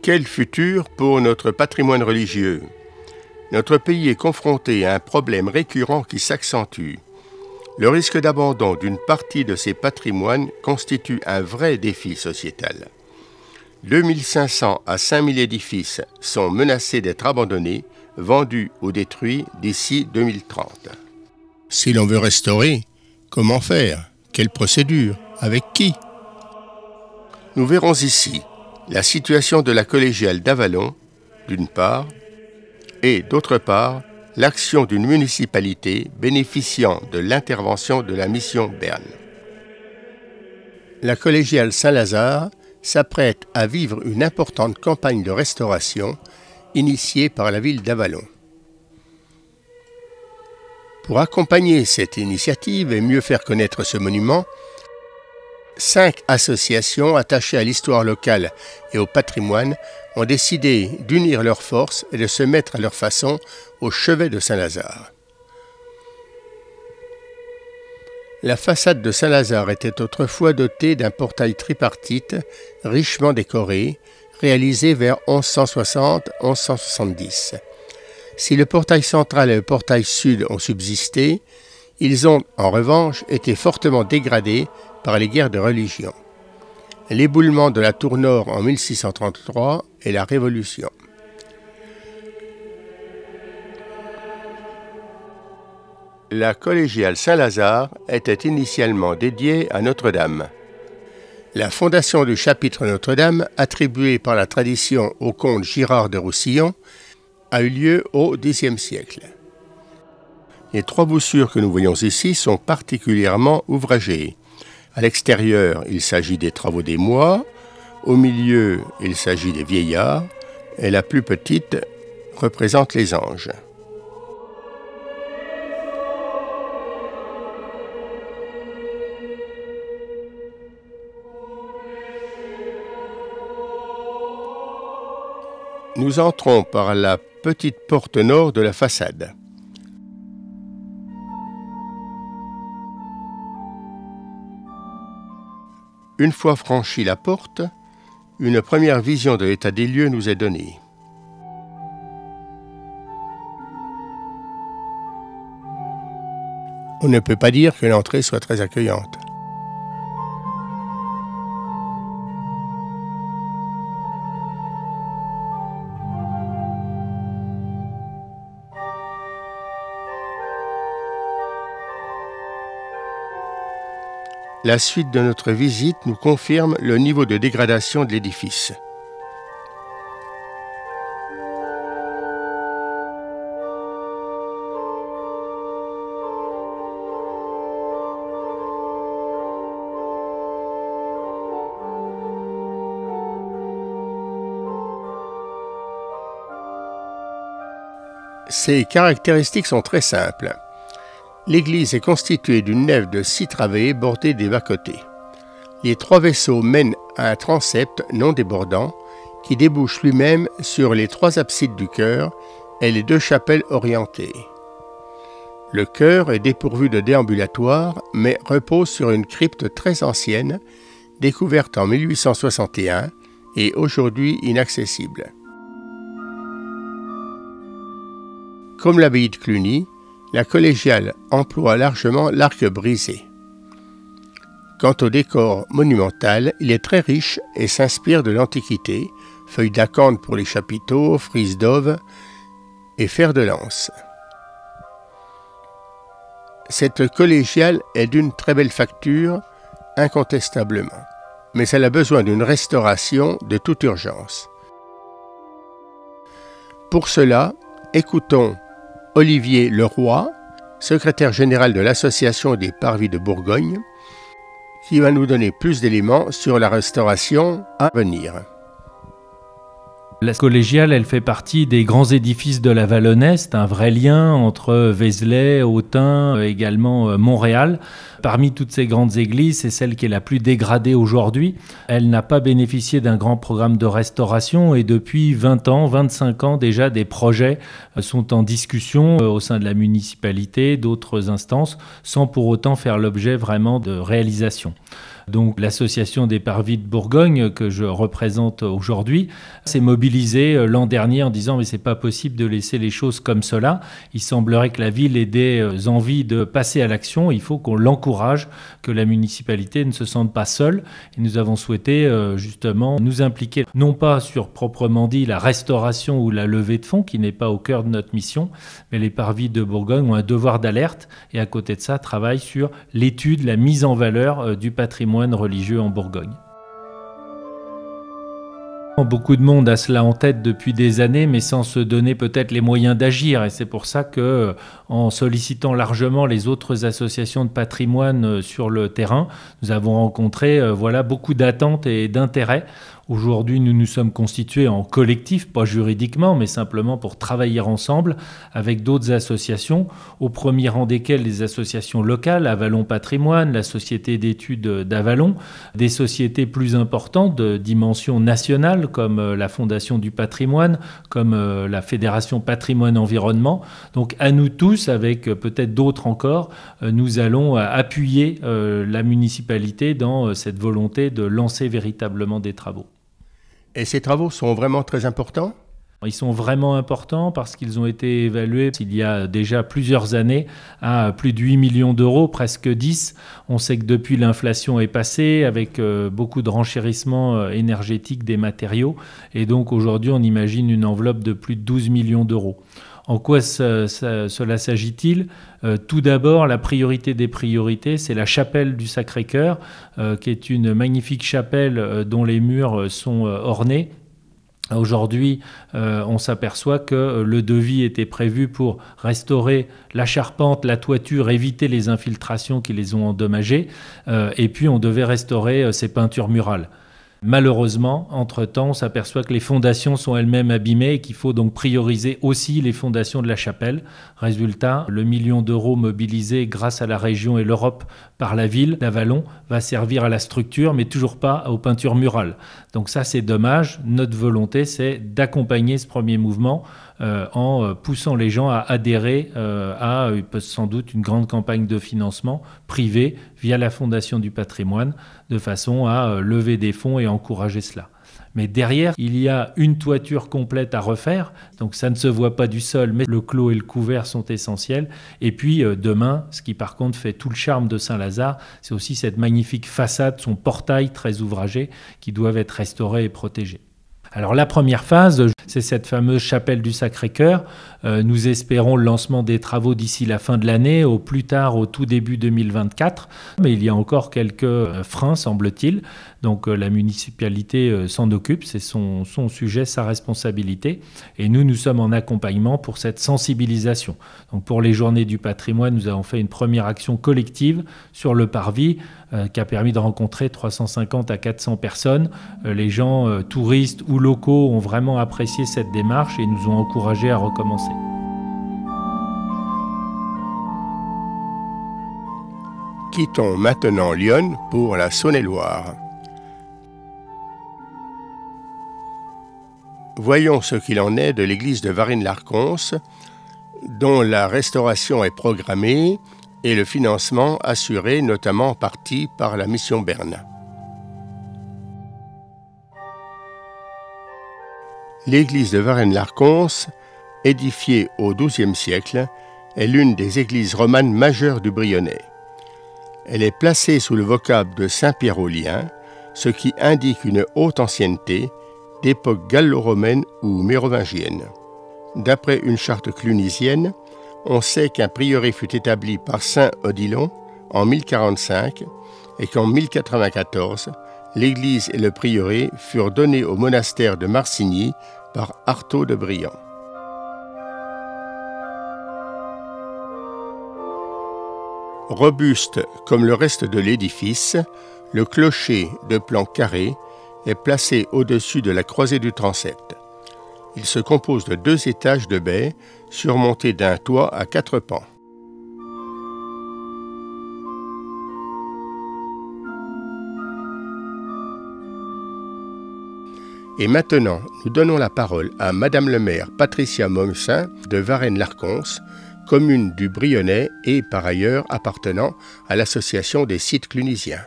Quel futur pour notre patrimoine religieux ? Notre pays est confronté à un problème récurrent qui s'accentue. Le risque d'abandon d'une partie de ses patrimoines constitue un vrai défi sociétal. 2500 à 5000 édifices sont menacés d'être abandonnés, vendus ou détruits d'ici 2030. Si l'on veut restaurer, comment faire ? Quelle procédure ? Avec qui ? Nous verrons ici la situation de la collégiale d'Avallon, d'une part, et d'autre part, l'action d'une municipalité bénéficiant de l'intervention de la mission Berne. La collégiale Saint-Lazare s'apprête à vivre une importante campagne de restauration initiée par la ville d'Avallon. Pour accompagner cette initiative et mieux faire connaître ce monument, 5 associations attachées à l'histoire locale et au patrimoine ont décidé d'unir leurs forces et de se mettre à leur façon au chevet de Saint-Lazare. La façade de Saint-Lazare était autrefois dotée d'un portail tripartite richement décoré, réalisé vers 1160-1170. Si le portail central et le portail sud ont subsisté, ils ont en revanche été fortement dégradés par les guerres de religion, l'éboulement de la tour nord en 1633 et la Révolution. La collégiale Saint-Lazare était initialement dédiée à Notre-Dame. La fondation du chapitre Notre-Dame, attribuée par la tradition au comte Girard de Roussillon, a eu lieu au Xe siècle. Les 3 voussures que nous voyons ici sont particulièrement ouvragées. À l'extérieur, il s'agit des travaux des mois, au milieu, il s'agit des vieillards, et la plus petite représente les anges. Nous entrons par la petite porte nord de la façade. Une fois franchie la porte, une première vision de l'état des lieux nous est donnée. On ne peut pas dire que l'entrée soit très accueillante. La suite de notre visite nous confirme le niveau de dégradation de l'édifice. Ces caractéristiques sont très simples. L'église est constituée d'une nef de 6 travées bordées des bas-côtés. Les 3 vaisseaux mènent à un transept non débordant qui débouche lui-même sur les 3 absides du chœur et les 2 chapelles orientées. Le chœur est dépourvu de déambulatoire mais repose sur une crypte très ancienne, découverte en 1861 et aujourd'hui inaccessible. Comme l'abbaye de Cluny, la collégiale emploie largement l'arc brisé. Quant au décor monumental, il est très riche et s'inspire de l'Antiquité, feuilles d'acanthe pour les chapiteaux, frises d'auve et fer de lance. Cette collégiale est d'une très belle facture, incontestablement, mais elle a besoin d'une restauration de toute urgence. Pour cela, écoutons Olivier Leroy, secrétaire général de l'Association des Parvis de Bourgogne, qui va nous donner plus d'éléments sur la restauration à venir. La collégiale, elle fait partie des grands édifices de la Vallonnaise. C'est un vrai lien entre Vézelay, Autun, également Montréal. Parmi toutes ces grandes églises, c'est celle qui est la plus dégradée aujourd'hui. Elle n'a pas bénéficié d'un grand programme de restauration et depuis 20 ans, 25 ans déjà, des projets sont en discussion au sein de la municipalité, d'autres instances, sans pour autant faire l'objet vraiment de réalisation. Donc l'association des parvis de Bourgogne, que je représente aujourd'hui, s'est mobilisée l'an dernier en disant « mais c'est pas possible de laisser les choses comme cela. Il semblerait que la ville ait des envies de passer à l'action. Il faut qu'on l'encourage, que la municipalité ne se sente pas seule. » Et nous avons souhaité justement nous impliquer, non pas sur proprement dit la restauration ou la levée de fonds, qui n'est pas au cœur de notre mission, mais les parvis de Bourgogne ont un devoir d'alerte et à côté de ça travaillent sur l'étude, la mise en valeur du patrimoine religieux en Bourgogne. Beaucoup de monde a cela en tête depuis des années, mais sans se donner peut-être les moyens d'agir. Et c'est pour ça que, en sollicitant largement les autres associations de patrimoine sur le terrain, nous avons rencontré beaucoup d'attentes et d'intérêts. Aujourd'hui, nous nous sommes constitués en collectif, pas juridiquement, mais simplement pour travailler ensemble avec d'autres associations, au premier rang desquelles les associations locales, Avalon Patrimoine, la Société d'études d'Avalon, des sociétés plus importantes de dimension nationale, comme la Fondation du patrimoine, comme la Fédération Patrimoine Environnement. Donc à nous tous, avec peut-être d'autres encore, nous allons appuyer la municipalité dans cette volonté de lancer véritablement des travaux. Et ces travaux sont vraiment très importants ? Ils sont vraiment importants parce qu'ils ont été évalués il y a déjà plusieurs années à plus de 8 millions d'euros, presque 10. On sait que depuis l'inflation est passée avec beaucoup de renchérissement énergétique des matériaux. Et donc aujourd'hui, on imagine une enveloppe de plus de 12 millions d'euros. En quoi cela s'agit-il ? Tout d'abord, la priorité des priorités, c'est la chapelle du Sacré-Cœur, qui est une magnifique chapelle dont les murs sont ornés. Aujourd'hui, on s'aperçoit que le devis était prévu pour restaurer la charpente, la toiture, éviter les infiltrations qui les ont endommagées, et puis on devait restaurer ces peintures murales. Malheureusement, entre-temps, on s'aperçoit que les fondations sont elles-mêmes abîmées et qu'il faut donc prioriser aussi les fondations de la chapelle. Résultat, le million d'euros mobilisé grâce à la région et l'Europe par la ville d'Avalon va servir à la structure, mais toujours pas aux peintures murales. Donc ça, c'est dommage. Notre volonté, c'est d'accompagner ce premier mouvement en poussant les gens à adhérer à sans doute une grande campagne de financement privé via la Fondation du patrimoine, de façon à lever des fonds et encourager cela. Mais derrière, il y a une toiture complète à refaire, donc ça ne se voit pas du sol, mais le clos et le couvert sont essentiels. Et puis demain, ce qui par contre fait tout le charme de Saint-Lazare, c'est aussi cette magnifique façade, son portail très ouvragé, qui doivent être restaurés et protégés. Alors la première phase, c'est cette fameuse chapelle du Sacré-Cœur. Nous espérons le lancement des travaux d'ici la fin de l'année, au plus tard au tout début 2024. Mais il y a encore quelques freins, semble-t-il. Donc la municipalité s'en occupe, c'est son sujet, sa responsabilité. Et nous sommes en accompagnement pour cette sensibilisation. Donc pour les Journées du patrimoine, nous avons fait une première action collective sur le parvis qui a permis de rencontrer 350 à 400 personnes. Les gens touristes ou locaux ont vraiment apprécié cette démarche et nous ont encouragés à recommencer. Quittons maintenant Lyon pour la Saône-et-Loire. Voyons ce qu'il en est de l'église de Varennes-Larconce, dont la restauration est programmée et le financement assuré notamment en partie par la mission Berne. L'église de Varennes-Larconce, édifiée au XIIe siècle, est l'une des églises romanes majeures du Brionnais. Elle est placée sous le vocable de Saint-Pierre-aux-Liens, ce qui indique une haute ancienneté d'époque gallo-romaine ou mérovingienne. D'après une charte clunisienne, on sait qu'un prieuré fut établi par saint Odilon en 1045 et qu'en 1094, l'église et le prieuré furent donnés au monastère de Marcigny par Artaud de Briand. Robuste comme le reste de l'édifice, le clocher de plan carré est placé au-dessus de la croisée du transept. Il se compose de 2 étages de baies surmontés d'un toit à 4 pans. Et maintenant, nous donnons la parole à Madame le maire Patricia Momsin de Varennes-Larconce, commune du Brionnais et par ailleurs appartenant à l'association des sites clunisiens.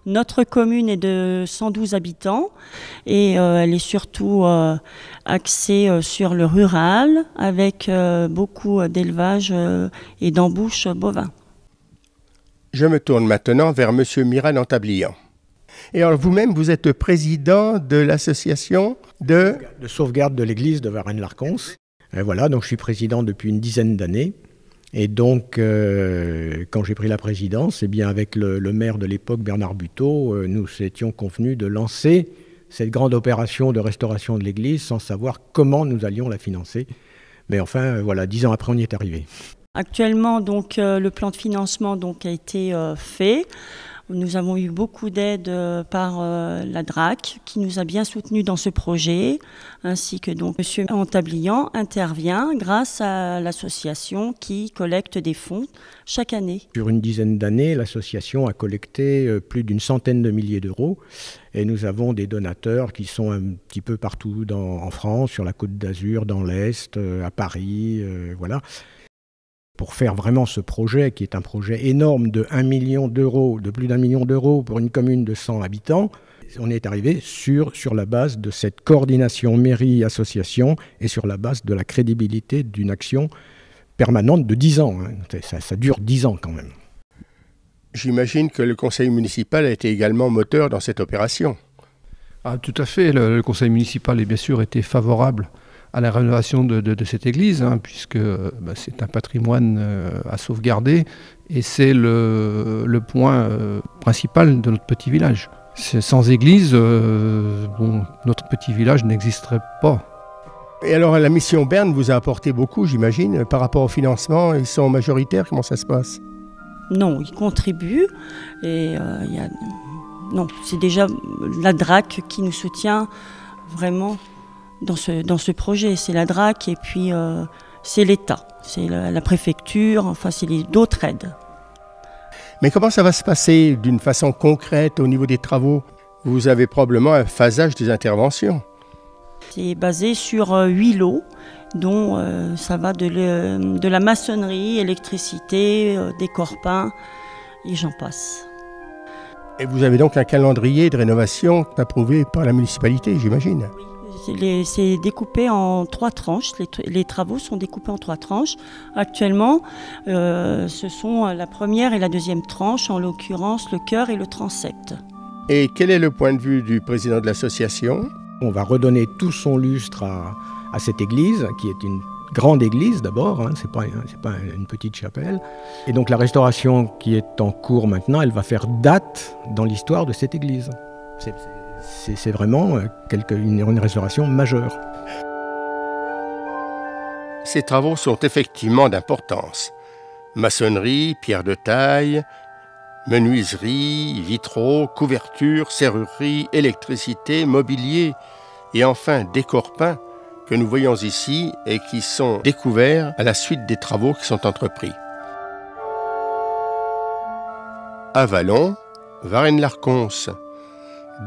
Notre commune est de 112 habitants et elle est surtout axée sur le rural avec beaucoup d'élevage et d'embouches bovins. Je me tourne maintenant vers M. Miral Antablian. Et alors vous-même, vous êtes président de l'association de sauvegarde de l'église de Varennes-Larconce. Voilà, donc je suis président depuis une dizaine d'années. Et donc, quand j'ai pris la présidence, eh bien avec le maire de l'époque, Bernard Buteau, nous étions convenus de lancer cette grande opération de restauration de l'église sans savoir comment nous allions la financer. Mais enfin, voilà, 10 ans après, on y est arrivé. Actuellement, donc, le plan de financement donc, a été fait. Nous avons eu beaucoup d'aide par la DRAC qui nous a bien soutenus dans ce projet, ainsi que donc M. Antablian intervient grâce à l'association qui collecte des fonds chaque année. Sur une dizaine d'années, l'association a collecté plus d'une centaine de milliers d'euros et nous avons des donateurs qui sont un petit peu partout en France, sur la Côte d'Azur, dans l'Est, à Paris, voilà. Pour faire vraiment ce projet, qui est un projet énorme de 1 million d'euros, de plus d'1 million d'euros pour une commune de 100 habitants, on est arrivé sur la base de cette coordination mairie-association et sur la base de la crédibilité d'une action permanente de 10 ans. Ça dure 10 ans quand même. J'imagine que le conseil municipal a été également moteur dans cette opération. Ah, tout à fait. Le conseil municipal a bien sûr été favorable à la rénovation de cette église, puisque c'est un patrimoine à sauvegarder et c'est le point principal de notre petit village. Sans église, notre petit village n'existerait pas. Et alors la mission Berne vous a apporté beaucoup, j'imagine, par rapport au financement. Ils sont majoritaires, comment ça se passe? Non, ils contribuent et non, c'est déjà la DRAC qui nous soutient vraiment dans ce projet. C'est la DRAC et puis c'est l'État, c'est la préfecture, enfin c'est d'autres aides. Mais comment ça va se passer d'une façon concrète au niveau des travaux? Vous avez probablement un phasage des interventions. C'est basé sur 8 lots, dont ça va de la maçonnerie, électricité, des corpins et j'en passe. Et vous avez donc un calendrier de rénovation approuvé par la municipalité, j'imagine? Oui. C'est découpé en 3 tranches, les travaux sont découpés en 3 tranches. Actuellement, ce sont la première et la deuxième tranche, en l'occurrence le chœur et le transept. Et quel est le point de vue du président de l'association? On va redonner tout son lustre à cette église, qui est une grande église d'abord, c'est pas une petite chapelle. Et donc la restauration qui est en cours maintenant, elle va faire date dans l'histoire de cette église. C'est vraiment une restauration majeure. Ces travaux sont effectivement d'importance. Maçonnerie, pierre de taille, menuiserie, vitraux, couverture, serrurerie, électricité, mobilier et enfin décor peint que nous voyons ici et qui sont découverts à la suite des travaux qui sont entrepris. À Vallon, Varennes-Larconce,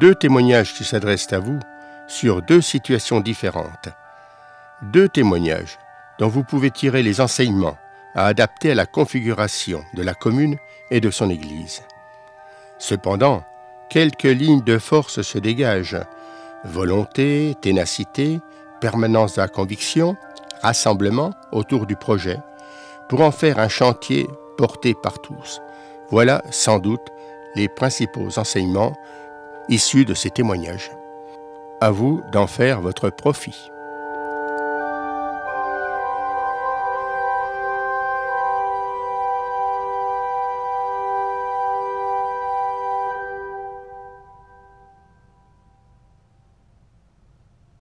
2 témoignages qui s'adressent à vous sur 2 situations différentes. 2 témoignages dont vous pouvez tirer les enseignements à adapter à la configuration de la commune et de son église. Cependant, quelques lignes de force se dégagent. Volonté, ténacité, permanence de la conviction, rassemblement autour du projet, pour en faire un chantier porté par tous. Voilà sans doute les principaux enseignements issus de ces témoignages. À vous d'en faire votre profit.